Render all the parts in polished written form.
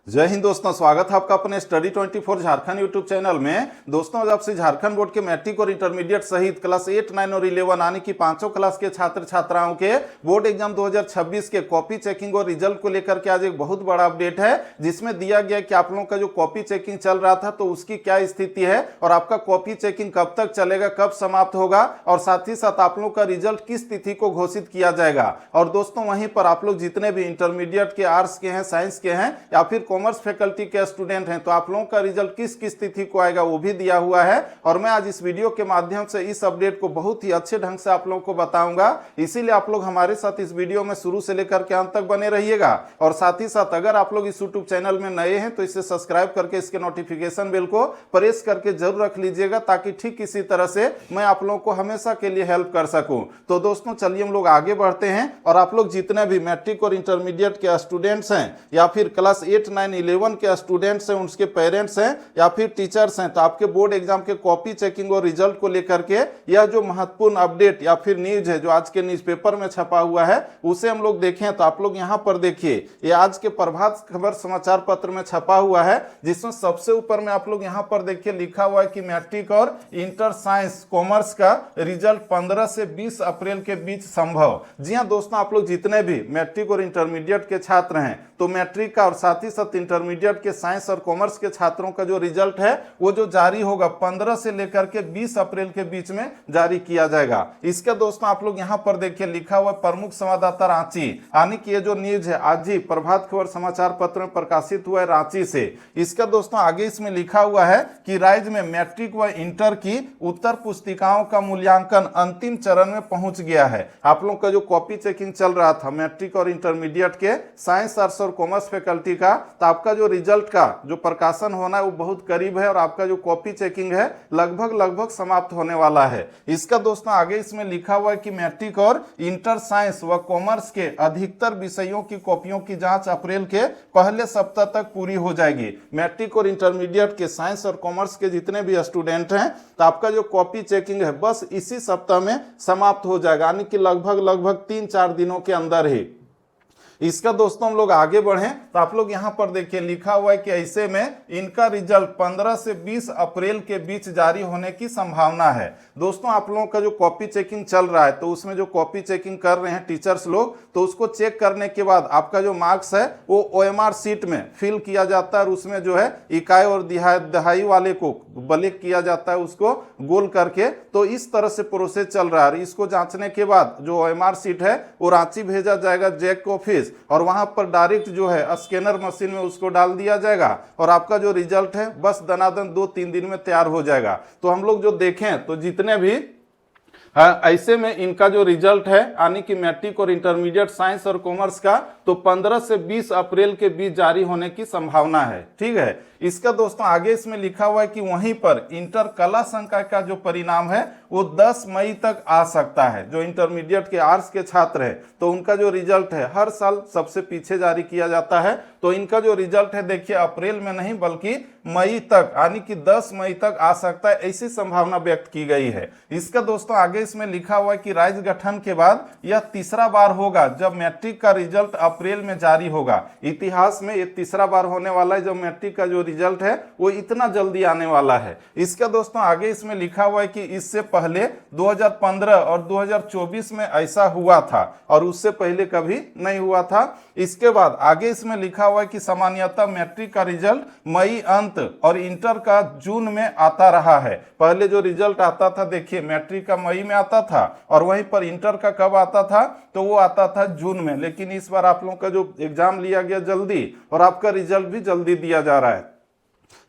जय हिंद दोस्तों, स्वागत है आपका अपने स्टडी 24 झारखंड यूट्यूब चैनल में। दोस्तों आज आपसे झारखंड बोर्ड के मैट्रिक और इंटरमीडिएट सहित क्लास 8, 9 और 11 यानी कि पांचों क्लास के छात्र छात्राओं के बोर्ड एग्जाम 2026 के कॉपी चेकिंग और रिजल्ट को लेकर के आज एक बहुत बड़ा अपडेट है, जिसमें दिया गया कि आप लोगों का जो कॉपी चेकिंग चल रहा था तो उसकी क्या स्थिति है और आपका कॉपी चेकिंग कब तक चलेगा, कब समाप्त होगा और साथ ही साथ आप लोगों का रिजल्ट किस तिथि को घोषित किया जाएगा। और दोस्तों वहीं पर आप लोग जितने भी इंटरमीडिएट के आर्ट्स के हैं, साइंस के हैं या फिर कॉमर्स फैकल्टी के स्टूडेंट हैं तो आप लोगों का रिजल्ट किस किस तिथि को आएगा वो भी दिया हुआ है। और मैं आज इस वीडियो के माध्यम से इस अपडेट को बहुत ही अच्छे ढंग से आप लोगों को बताऊंगा, इसीलिए आप लोग हमारे साथ इस वीडियो में शुरू से लेकर के अंत तक बने रहिएगा। और साथ ही साथ अगर आप लोग इस यूट्यूब चैनल में नए हैं तो इसे सब्सक्राइब करके इसके नोटिफिकेशन बेल को प्रेस करके जरूर रख लीजिएगा, ताकि ठीक इसी तरह से मैं आप लोगों को हमेशा के लिए हेल्प कर सकूं। तो दोस्तों चलिए हम लोग आगे बढ़ते हैं। और आप लोग जितने भी मैट्रिक और इंटरमीडिएट के स्टूडेंट्स हैं या फिर क्लास 8, 9, 11 के स्टूडेंट्स हैं, उनके पेरेंट्स हैं या फिर टीचर्स हैं, तो आपके बोर्ड एग्जाम के कॉपी चेकिंग और रिजल्ट को लेकर के यह जो महत्वपूर्ण अपडेट या फिर न्यूज है जो आज के न्यूज़पेपर में छपा हुआ है उसे हम लोग देखें। तो आप लोग यहां पर देखिए, ये आज के प्रभात खबर समाचार पत्र में छपा हुआ है, जिसमें सबसे ऊपर में आप लोग यहां पर देखिए लिखा हुआ है कि मैट्रिक और इंटर साइंस कॉमर्स का रिजल्ट 15 से 20 अप्रैल के बीच संभव। जी हां दोस्तों, आप लोग जितने भी मैट्रिक और इंटरमीडिएट के छात्र हैं तो मैट्रिक का और साथ ही साथ इंटरमीडिएट के साइंस और कॉमर्स के छात्रों का जो रिजल्ट है वो जो जारी होगा 15 से लेकर के 20 अप्रैल के बीच में जारी किया जाएगा। इसके दोस्तों आप लोग यहां पर देखिए लिखा हुआ प्रमुख संवाददाता रांची, यानी कि ये जो न्यूज है आज ही प्रभात खबर समाचार पत्र में प्रकाशित हुआ है रांची से। इसका दोस्तों आगे इसमें लिखा हुआ है कि राज्य में मैट्रिक व इंटर की उत्तर पुस्तिकाओं का मूल्यांकन अंतिम चरण में पहुंच गया है। आप लोग का जो कॉपी चेकिंग चल रहा था मैट्रिक और इंटरमीडिएट के साइंस, आर्ट्स और कॉमर्स फैकल्टी का, तो आपका जो रिजल्ट का जो प्रकाशन होना है वो बहुत करीब है और आपका जो कॉपी चेकिंग है लगभग समाप्त होने वाला है। इसका दोस्तों आगे इसमें लिखा हुआ है कि मैट्रिक और इंटर साइंस व कॉमर्स के अधिकतर विषयों की कॉपियों की जांच अप्रैल के पहले सप्ताह तक पूरी हो जाएगी। मैट्रिक और इंटरमीडिएट के साइंस और कॉमर्स के जितने भी स्टूडेंट हैं तो आपका जो कॉपी चेकिंग है बस इसी सप्ताह में समाप्त हो जाएगा, यानी कि लगभग 3-4 दिनों के अंदर ही। इसका दोस्तों हम लोग आगे बढ़ें तो आप लोग यहां पर देखिए लिखा हुआ है कि ऐसे में इनका रिजल्ट 15 से 20 अप्रैल के बीच जारी होने की संभावना है। दोस्तों आप लोगों का जो कॉपी चेकिंग चल रहा है तो उसमें जो कॉपी चेकिंग कर रहे हैं टीचर्स लोग, तो उसको चेक करने के बाद आपका जो मार्क्स है वो OMR सीट में फिल किया जाता है और उसमें जो है इकाई और दहाई वाले को ब्लैक किया जाता है, उसको गोल करके। तो इस तरह से प्रोसेस चल रहा है। इसको जांचने के बाद जो OMR सीट है वो रांची भेजा जाएगा जैक ऑफिस, और वहां पर डायरेक्ट जो है स्कैनर मशीन में उसको डाल दिया जाएगा और आपका जो रिजल्ट है बस दनादन 2-3 दिन में तैयार हो जाएगा। तो हम लोग जो देखें तो जितने भी ऐसे में इनका जो रिजल्ट है यानी कि मैट्रिक और इंटरमीडिएट साइंस और कॉमर्स का तो 15 से 20 अप्रैल के बीच जारी होने की संभावना है। ठीक है, इसका दोस्तों आगे इसमें लिखा हुआ है कि वहीं पर इंटर कला संकाय का जो परिणाम है वो 10 मई तक आ सकता है। जो इंटरमीडिएट के आर्ट्स के छात्र है तो उनका जो रिजल्ट है हर साल सबसे पीछे जारी किया जाता है, तो इनका जो रिजल्ट है देखिए अप्रैल में नहीं बल्कि मई तक यानी कि 10 मई तक आ सकता है, ऐसी संभावना व्यक्त की गई है। इसका दोस्तों आगे इसमें लिखा हुआ है कि राज्य गठन के बाद यह तीसरा बार होगा जब मैट्रिक का रिजल्ट अप्रैल में जारी होगा। इतिहास में यह तीसरा बार होने वाला है जब मैट्रिक का जो रिजल्ट है वो इतना जल्दी आने वाला है। इसका दोस्तों आगे इसमें लिखा हुआ है कि इससे पहले 2015 और 2024 में ऐसा हुआ था और उससे पहले कभी नहीं हुआ था। इसके बाद आगे इसमें लिखा हुआ है कि सामान्यतः मैट्रिक का रिजल्ट मई अंत और इंटर का जून में आता रहा है। पहले जो रिजल्ट आता था देखिए मैट्रिक का मई में आता था और वहीं पर इंटर का कब आता था तो वो आता था जून में, लेकिन इस बार आप लोगों का जो एग्जाम लिया गया जल्दी और आपका रिजल्ट भी जल्दी दिया जा रहा है।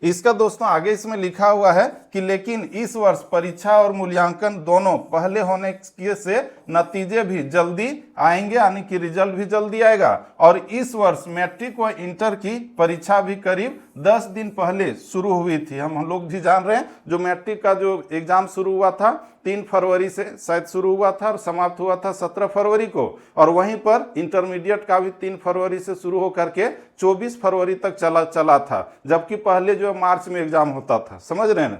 इसका दोस्तों आगे इसमें लिखा हुआ है कि लेकिन इस वर्ष परीक्षा और मूल्यांकन दोनों पहले होने से नतीजे भी जल्दी आएंगे, यानी कि रिजल्ट भी जल्दी आएगा। और इस वर्ष मैट्रिक व इंटर की परीक्षा भी करीब 10 दिन पहले शुरू हुई थी। हम लोग भी जान रहे हैं जो मैट्रिक का जो एग्जाम शुरू हुआ था 3 फरवरी से शायद शुरू हुआ था और समाप्त हुआ था 17 फरवरी को, और वहीं पर इंटरमीडिएट का भी 3 फरवरी से शुरू होकर के 24 फरवरी तक चला था, जबकि पहले जो मार्च में एग्जाम होता था। समझ रहे हैं ना।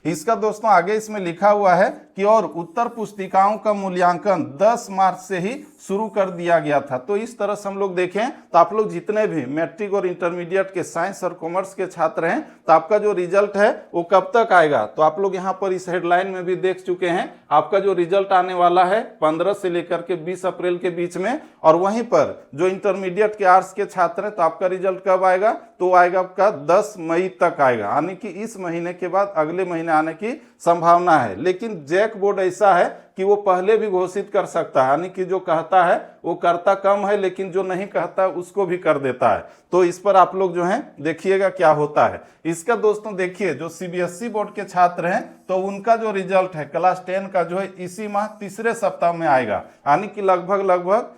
इसका दोस्तों आगे इसमें लिखा हुआ है कि और उत्तर पुस्तिकाओं का मूल्यांकन 10 मार्च से ही शुरू कर दिया गया था। तो इस तरह से हम लोग देखें तो आप लोग जितने भी मैट्रिक और इंटरमीडिएट के साइंस और कॉमर्स के छात्र हैं तो आपका जो रिजल्ट है वो कब तक आएगा, तो आप लोग यहाँ पर इस हेडलाइन में भी देख चुके हैं। आपका जो रिजल्ट आने वाला है 15 से लेकर के 20 अप्रैल के बीच में। और वहीं पर जो इंटरमीडिएट के आर्ट्स के छात्र हैं तो आपका रिजल्ट कब आएगा, तो आएगा आपका 10 मई तक आएगा, यानी कि इस महीने के बाद अगले महीने आने की संभावना है। लेकिन जैक बोर्ड ऐसा है कि वो पहले भी घोषित कर सकता है, यानी कि जो कहता है वो करता कम है, लेकिन जो नहीं कहता उसको भी कर देता है। तो इस पर आप लोग जो है देखिएगा क्या होता है। इसका दोस्तों देखिए जो सीबीएसई बोर्ड के छात्र हैं तो उनका जो रिजल्ट है क्लास 10 का जो है इसी माह तीसरे सप्ताह में आएगा, यानी कि लगभग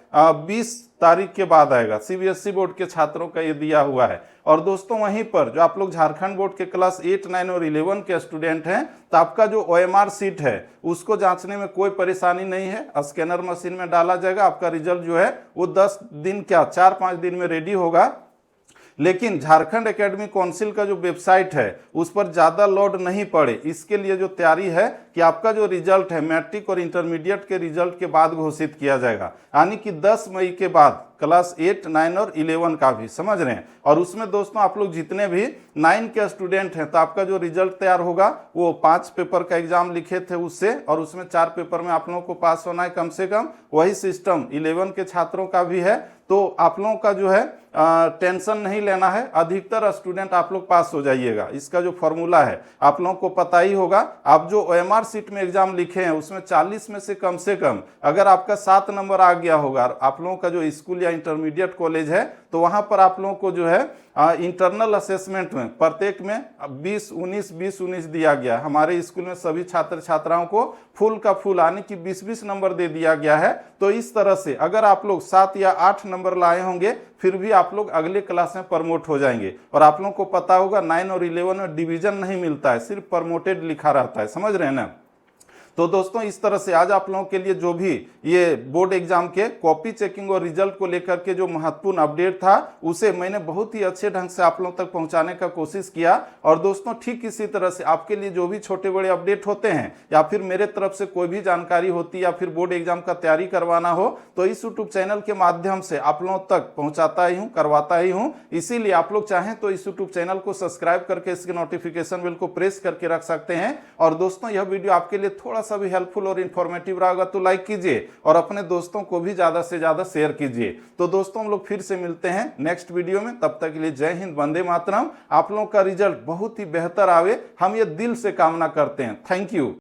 20 तारीख के बाद आएगा। सीबीएसई बोर्ड के छात्रों का ये दिया हुआ है। और दोस्तों वहीं पर जो आप लोग झारखंड बोर्ड के क्लास 8, 9 और 11 के स्टूडेंट हैं तो आपका जो ओएमआर सीट है उसको जांचने में कोई परेशानी नहीं है, स्कैनर मशीन में डाला जाएगा। आपका रिजल्ट जो है वो 10 दिन क्या 4-5 दिन में रेडी होगा। लेकिन झारखंड एकेडमी काउंसिल का जो वेबसाइट है उस पर ज़्यादा लोड नहीं पड़े, इसके लिए जो तैयारी है कि आपका जो रिजल्ट है मैट्रिक और इंटरमीडिएट के रिजल्ट के बाद घोषित किया जाएगा, यानी कि 10 मई के बाद क्लास 8, 9 और 11 का भी, समझ रहे हैं। और उसमें दोस्तों आप लोग जितने भी 9 के स्टूडेंट हैं तो आपका जो रिजल्ट तैयार होगा वो 5 पेपर का एग्जाम लिखे थे उससे, और उसमें 4 पेपर में आप लोगों को पास होना है कम से कम। वही सिस्टम 11 के छात्रों का भी है। तो आप लोगों का जो है टेंशन नहीं लेना है, अधिकतर स्टूडेंट आप लोग पास हो जाइएगा। इसका जो फॉर्मूला है आप लोगों को पता ही होगा। आप जो ओएमआर सीट में एग्जाम लिखे हैं उसमें 40 में से कम अगर आपका 7 नंबर आ गया होगा, आप लोगों का जो स्कूल या इंटरमीडिएट कॉलेज है तो वहां पर आप लोगों को जो है इंटरनल असेसमेंट में प्रत्येक में 20-19 दिया गया। हमारे स्कूल में सभी छात्र छात्राओं को फुल का फुल यानी कि 20-20 नंबर दे दिया गया है। तो इस तरह से अगर आप लोग 7 या 8 नंबर लाए होंगे फिर भी आप लोग अगले क्लास में प्रमोट हो जाएंगे। और आप लोगों को पता होगा 9 और 11 में डिवीजन नहीं मिलता है, सिर्फ प्रमोटेड लिखा रहता है, समझ रहे हैं ना। तो दोस्तों इस तरह से आज आप लोगों के लिए जो भी ये बोर्ड एग्जाम के कॉपी चेकिंग और रिजल्ट को लेकर के जो महत्वपूर्ण अपडेट था उसे मैंने बहुत ही अच्छे ढंग से आप लोगों तक पहुंचाने का कोशिश किया। और दोस्तों ठीक इसी तरह से आपके लिए जो भी छोटे बड़े अपडेट होते हैं या फिर मेरे तरफ से कोई भी जानकारी होती है या फिर बोर्ड एग्जाम का तैयारी करवाना हो तो इस यूट्यूब चैनल के माध्यम से आप लोगों तक पहुंचाता ही हूँ, करवाता ही हूँ। इसीलिए आप लोग चाहें तो इस यूट्यूब चैनल को सब्सक्राइब करके इसके नोटिफिकेशन बेल को प्रेस करके रख सकते हैं। और दोस्तों यह वीडियो आपके लिए थोड़ा सा भी हेल्पफुल और इन्फॉर्मेटिव रहा होगा तो लाइक कीजिए और अपने दोस्तों को भी ज्यादा से ज्यादा शेयर कीजिए। तो दोस्तों हम लोग फिर से मिलते हैं नेक्स्ट वीडियो में, तब तक के लिए जय हिंद, वंदे मातरम। आप लोगों का रिजल्ट बहुत ही बेहतर आवे, हम ये दिल से कामना करते हैं। Thank you.